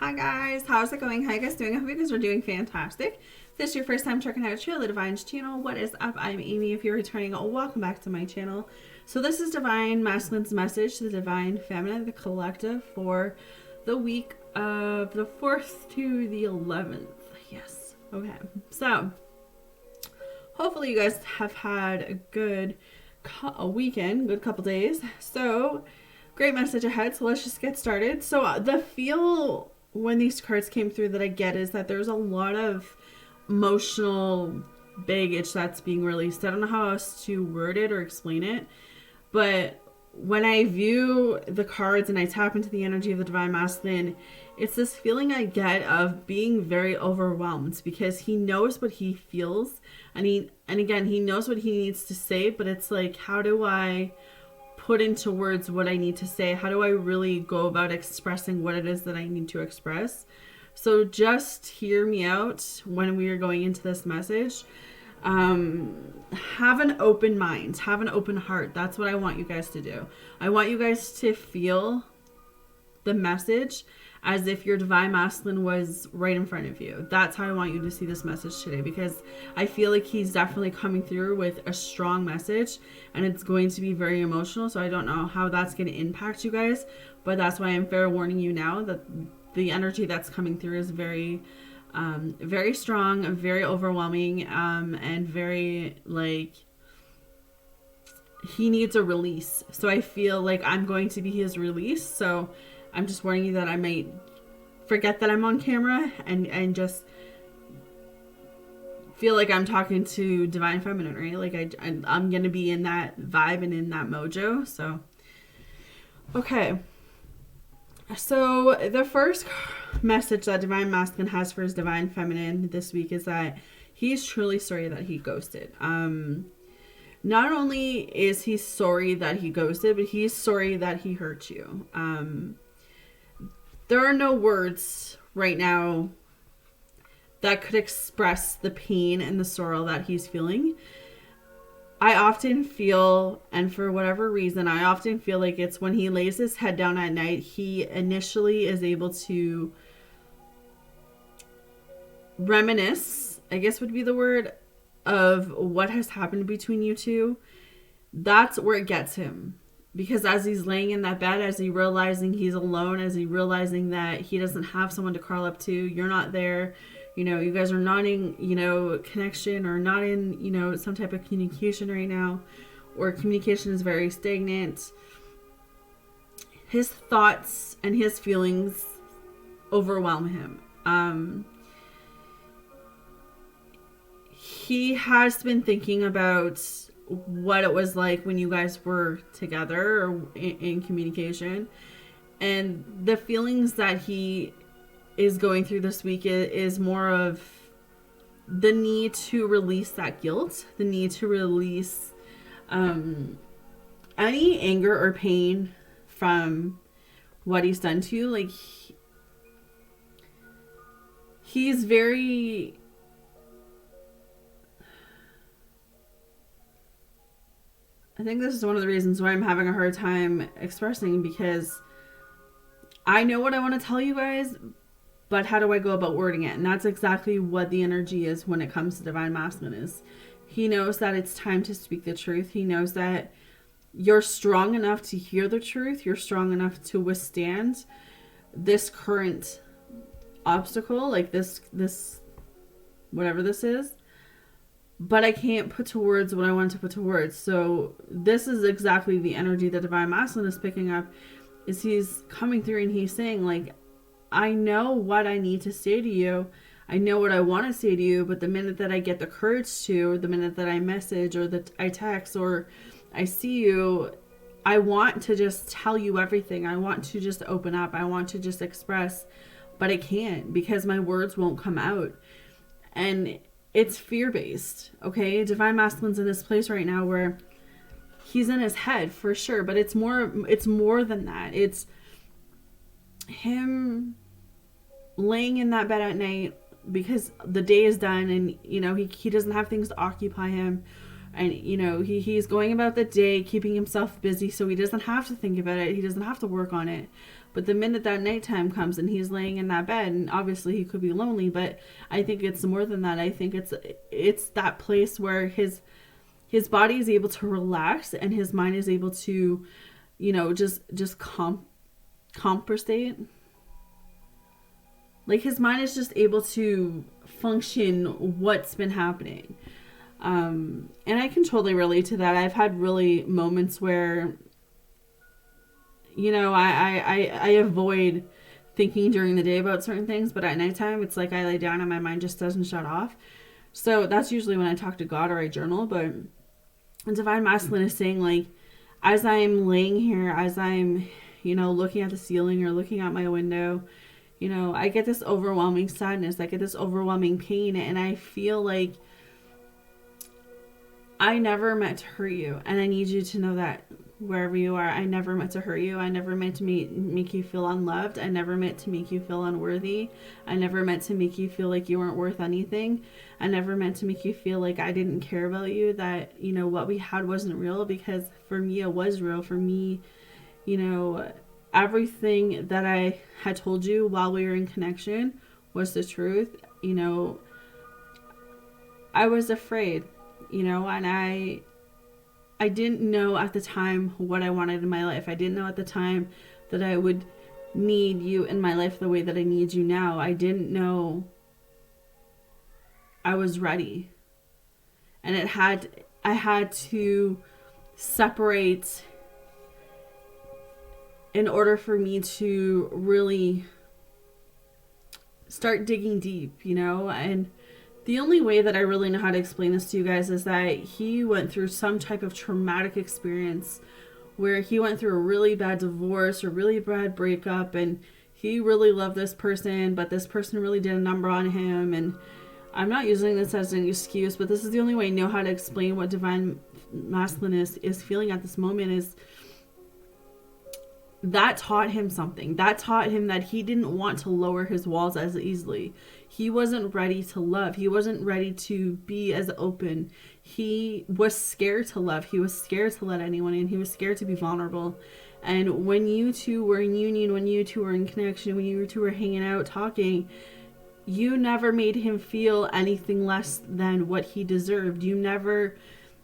Hi guys, how's it going? How you guys doing? I hope you guys are doing fantastic. If this is your first time checking out Chill the Divine's channel, what is up? I'm Amy. If you're returning, welcome back to my channel. So this is Divine Masculine's message to the Divine Feminine, the collective, for the week of the 4th to the 11th. Yes. Okay. So hopefully you guys have had a good weekend, good couple days. So great message ahead. So let's just get started. So the feel when these cards came through that I get is that there's a lot of emotional baggage that's being released. I don't know how else to word it or explain it, but when I view the cards and I tap into the energy of the Divine Masculine, it's this feeling I get of being very overwhelmed because he knows what he feels, and he knows what he needs to say, but it's like, how do I put into words what I need to say? How do I really go about expressing what it is that I need to express? So just hear me out when we are going into this message. Have an open mind, have an open heart. That's what I want you guys to do. I want you guys to feel the message as if your Divine Masculine was right in front of you. That's how I want you to see this message today, because I feel like he's definitely coming through with a strong message, and it's going to be very emotional. So I don't know how that's going to impact you guys, but that's why I'm fair warning you now that the energy that's coming through is very very strong, very overwhelming, and very, like, he needs a release. So I feel like I'm going to be his release. So I'm just warning you that I might forget that I'm on camera and just feel like I'm talking to Divine Feminine, right? Like I'm going to be in that vibe and in that mojo. So, okay. So the first message that Divine Masculine has for his Divine Feminine this week is that he's truly sorry that he ghosted. Not only is he sorry that he ghosted, but he's sorry that he hurt you. There are no words right now that could express the pain and the sorrow that he's feeling. I often feel, and for whatever reason, I often feel like it's when he lays his head down at night, he initially is able to reminisce, I guess would be the word, of what has happened between you two. That's where it gets him. Because as he's laying in that bed, as he realizing he's alone, as he realizing that he doesn't have someone to crawl up to, you're not there, you know, you guys are not in, you know, connection, or not in, you know, some type of communication right now, or communication is very stagnant. His thoughts and his feelings overwhelm him. He has been thinking about what it was like when you guys were together or in communication, and the feelings that he is going through this week is more of the need to release that guilt, the need to release any anger or pain from what he's done to you. Like, he's very, I think this is one of the reasons why I'm having a hard time expressing, because I know what I want to tell you guys, but how do I go about wording it? And that's exactly what the energy is when it comes to Divine Masculine is. He knows that it's time to speak the truth. He knows that you're strong enough to hear the truth. You're strong enough to withstand this current obstacle, like this whatever this is. But I can't put to words what I want to put to words. So this is exactly the energy that Divine Masculine is picking up, is he's coming through and he's saying, like, I know what I need to say to you. I know what I want to say to you, but the minute that I get the courage to, the minute that I message or that I text or I see you, I want to just tell you everything. I want to just open up. I want to just express, but I can't because my words won't come out. And it's fear-based, okay? Divine Masculine's in this place right now where he's in his head for sure, but it's more than that. It's him laying in that bed at night because the day is done, and you know he doesn't have things to occupy him, and you know he's going about the day keeping himself busy so he doesn't have to think about it, he doesn't have to work on it, But the minute that nighttime comes and he's laying in that bed, and obviously he could be lonely, but I think it's more than that. I think it's that place where his body is able to relax and his mind is able to, just compensate. Like his mind is just able to function what's been happening. And I can totally relate to that. I've had really moments where, I avoid thinking during the day about certain things, but at nighttime it's like I lay down and my mind just doesn't shut off. So that's usually when I talk to God or I journal. But Divine Masculine is saying, like, as I'm laying here, as I'm, looking at the ceiling or looking out my window, I get this overwhelming sadness. I get this overwhelming pain. And I feel like I never meant to hurt you. And I need you to know that wherever you are, I never meant to hurt you. I never meant to make you feel unloved. I never meant to make you feel unworthy. I never meant to make you feel like you weren't worth anything. I never meant to make you feel like I didn't care about you, that, what we had wasn't real, because for me, it was real. For me, everything that I had told you while we were in connection was the truth. I was afraid, and I didn't know at the time what I wanted in my life. I didn't know at the time that I would need you in my life the way that I need you now. I didn't know I was ready. And I had to separate in order for me to really start digging deep, and the only way that I really know how to explain this to you guys is that he went through some type of traumatic experience where he went through a really bad divorce or really bad breakup, and he really loved this person, but this person really did a number on him. And I'm not using this as an excuse, but this is the only way I know how to explain what Divine Masculine is feeling at this moment. Is that taught him something. That taught him that he didn't want to lower his walls as easily. He wasn't ready to love. He wasn't ready to be as open. He was scared to love. He was scared to let anyone in. He was scared to be vulnerable. And when you two were in union, when you two were in connection, when you two were hanging out, talking, you never made him feel anything less than what he deserved. You never,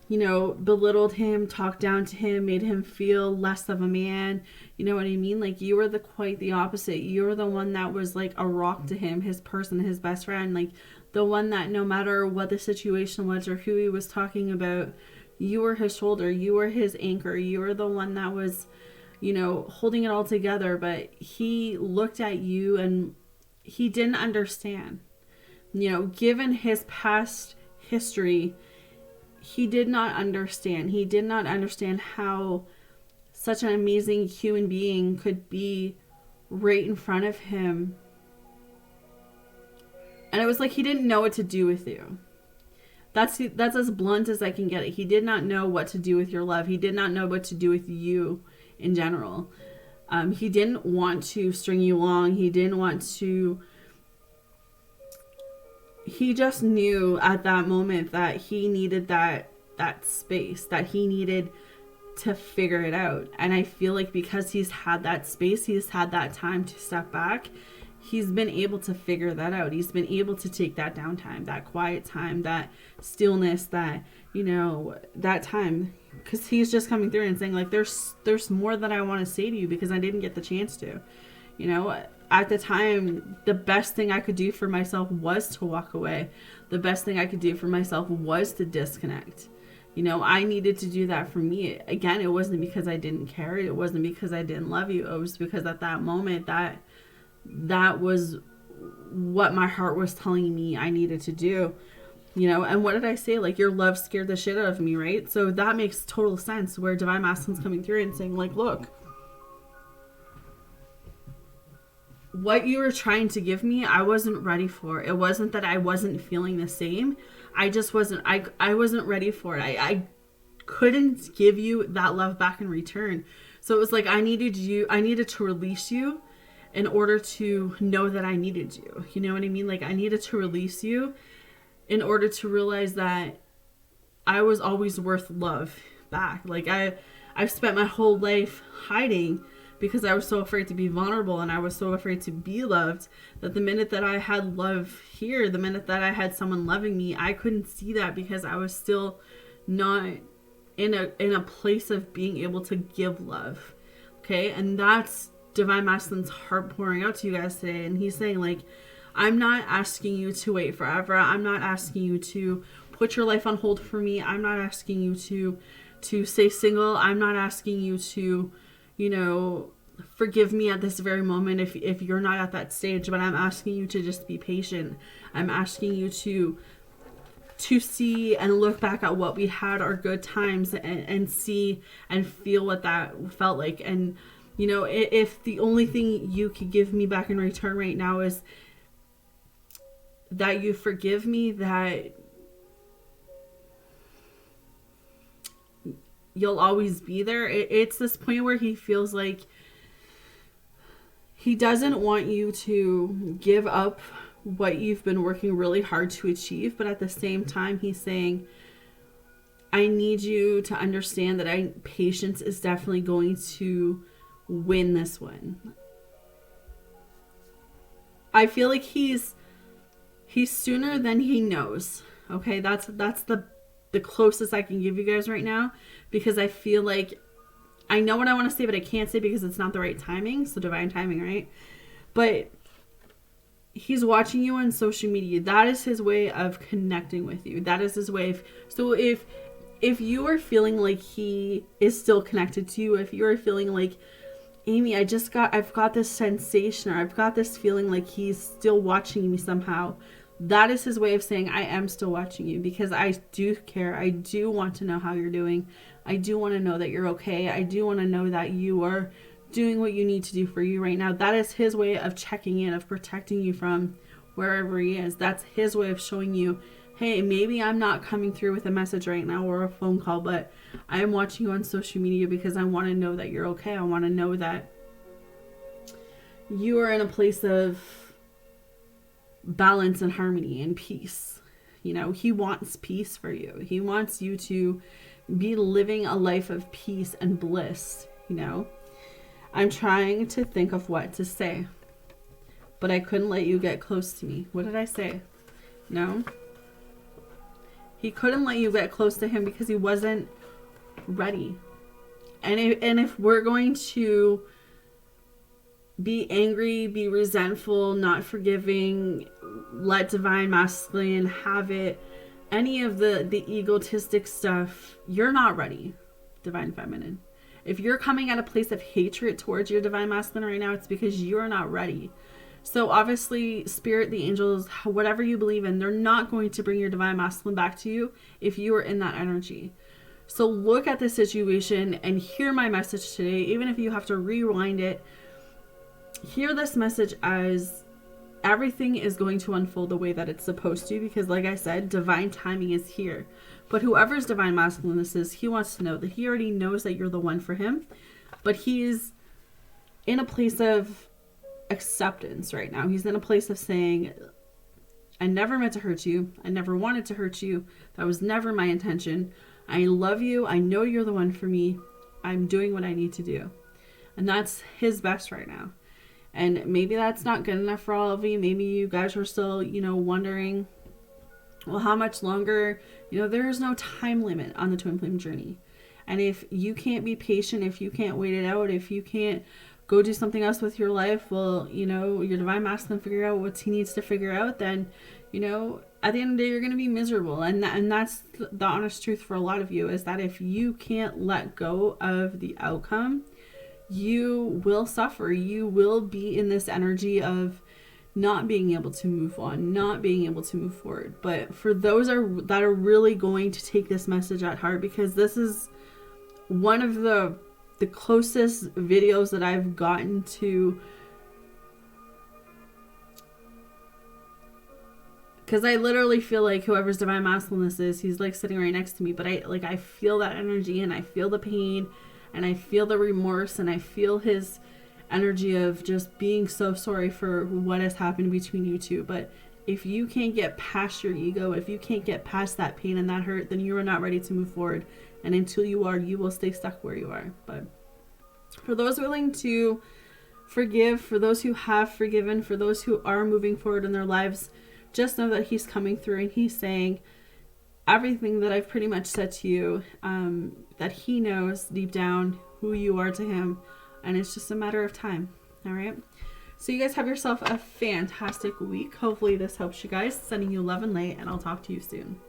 belittled him, talked down to him, made him feel less of a man. You know what I mean? Like, you were quite the opposite. You were the one that was like a rock to him, his person, his best friend. Like, the one that no matter what the situation was or who he was talking about, you were his shoulder. You were his anchor. You were the one that was, holding it all together. But he looked at you and he didn't understand. Given his past history, he did not understand. He did not understand how such an amazing human being could be right in front of him. And it was like he didn't know what to do with you. That's as blunt as I can get it. He did not know what to do with your love. He did not know what to do with you in general. He didn't want to string you along. He didn't want to... He just knew at that moment that he needed that space, that he needed to figure it out. And I feel like because he's had that space, he's had that time to step back, he's been able to figure that out. He's been able to take that downtime, that quiet time, that stillness, that, that time. Because he's just coming through and saying, like, there's more that I want to say to you because I didn't get the chance to. At the time, the best thing I could do for myself was to walk away. The best thing I could do for myself was to disconnect. I needed to do that for me. Again, it wasn't because I didn't care. It wasn't because I didn't love you. It was because at that moment, that was what my heart was telling me I needed to do. And what did I say? Like, your love scared the shit out of me, right? So that makes total sense where Divine Masculine's coming through and saying, like, look, what you were trying to give me, I wasn't ready for. It wasn't that I wasn't feeling the same. I just wasn't, I wasn't ready for it. I couldn't give you that love back in return. So it was like I needed to release you in order to know that I needed you. You know what I mean? Like, I needed to release you in order to realize that I was always worth love back. Like, I've spent my whole life hiding because I was so afraid to be vulnerable and I was so afraid to be loved, that the minute that I had love here, the minute that I had someone loving me, I couldn't see that because I was still not in a place of being able to give love. Okay? And that's Divine Masculine's heart pouring out to you guys today. And he's saying, like, I'm not asking you to wait forever. I'm not asking you to put your life on hold for me. I'm not asking you to stay single. I'm not asking you to, you know, forgive me at this very moment if you're not at that stage, but I'm asking you to just be patient. I'm asking you to see and look back at what we had, our good times, and see and feel what that felt like. And, you know, if the only thing you could give me back in return right now is that you forgive me, that you'll always be there. It's this point where he feels like he doesn't want you to give up what you've been working really hard to achieve, but at the same time he's saying, I need you to understand that patience is definitely going to win this one. I feel like he's sooner than he knows. Okay, that's the closest I can give you guys right now, because I feel like I know what I want to say, but I can't say because it's not the right timing. So divine timing, right? But he's watching you on social media. That is his way of connecting with you. That is his way of, so if you are feeling like he is still connected to you, if you are feeling like, Amy, I've got this sensation, or I've got this feeling like he's still watching me somehow, that is his way of saying, I am still watching you, because I do care. I do want to know how you're doing. I do want to know that you're okay. I do want to know that you are doing what you need to do for you right now. That is his way of checking in, of protecting you from wherever he is. That's his way of showing you, hey, maybe I'm not coming through with a message right now or a phone call, but I am watching you on social media because I want to know that you're okay. I want to know that you are in a place of balance and harmony and peace. You know, he wants peace for you. He wants you to be living a life of peace and bliss, you know. I'm trying to think of what to say, but I couldn't let you get close to me. What did I say? No? He couldn't let you get close to him because he wasn't ready. And if we're going to be angry, be resentful, not forgiving, let Divine Masculine have it, any of the egotistic stuff, you're not ready, Divine Feminine. If you're coming at a place of hatred towards your Divine Masculine right now, it's because you're not ready. So obviously, Spirit, the angels, whatever you believe in, they're not going to bring your Divine Masculine back to you if you are in that energy. So look at the situation and hear my message today, even if you have to rewind it. Hear this message as everything is going to unfold the way that it's supposed to, because like I said, divine timing is here. But whoever's Divine Masculine this is, he wants to know that he already knows that you're the one for him, but he's in a place of acceptance right now. He's in a place of saying, I never meant to hurt you. I never wanted to hurt you. That was never my intention. I love you. I know you're the one for me. I'm doing what I need to do. And that's his best right now. And maybe that's not good enough for all of you. Maybe you guys are still, you know, wondering, well, how much longer? You know, there is no time limit on the twin flame journey. And if you can't be patient, if you can't wait it out, if you can't go do something else with your life, well, you know, your Divine Masculine figure out what he needs to figure out, then, you know, at the end of the day, you're going to be miserable. And that's the honest truth for a lot of you, is that if you can't let go of the outcome, you will suffer. You will be in this energy of not being able to move on, not being able to move forward. But for those that are really going to take this message at heart, because this is one of the closest videos that I've gotten to, because I literally feel like whoever's Divine Masculine this is, he's like sitting right next to me, but I feel that energy, and I feel the pain, and I feel the remorse, and I feel his energy of just being so sorry for what has happened between you two. But if you can't get past your ego, if you can't get past that pain and that hurt, then you are not ready to move forward. And until you are, you will stay stuck where you are. But For those willing to forgive, for those who have forgiven, for those who are moving forward in their lives, just know that he's coming through and he's saying everything that I've pretty much said to you, that he knows deep down who you are to him, and it's just a matter of time. All right. So you guys have yourself a fantastic week. Hopefully this helps you guys. Sending you love and light, and I'll talk to you soon.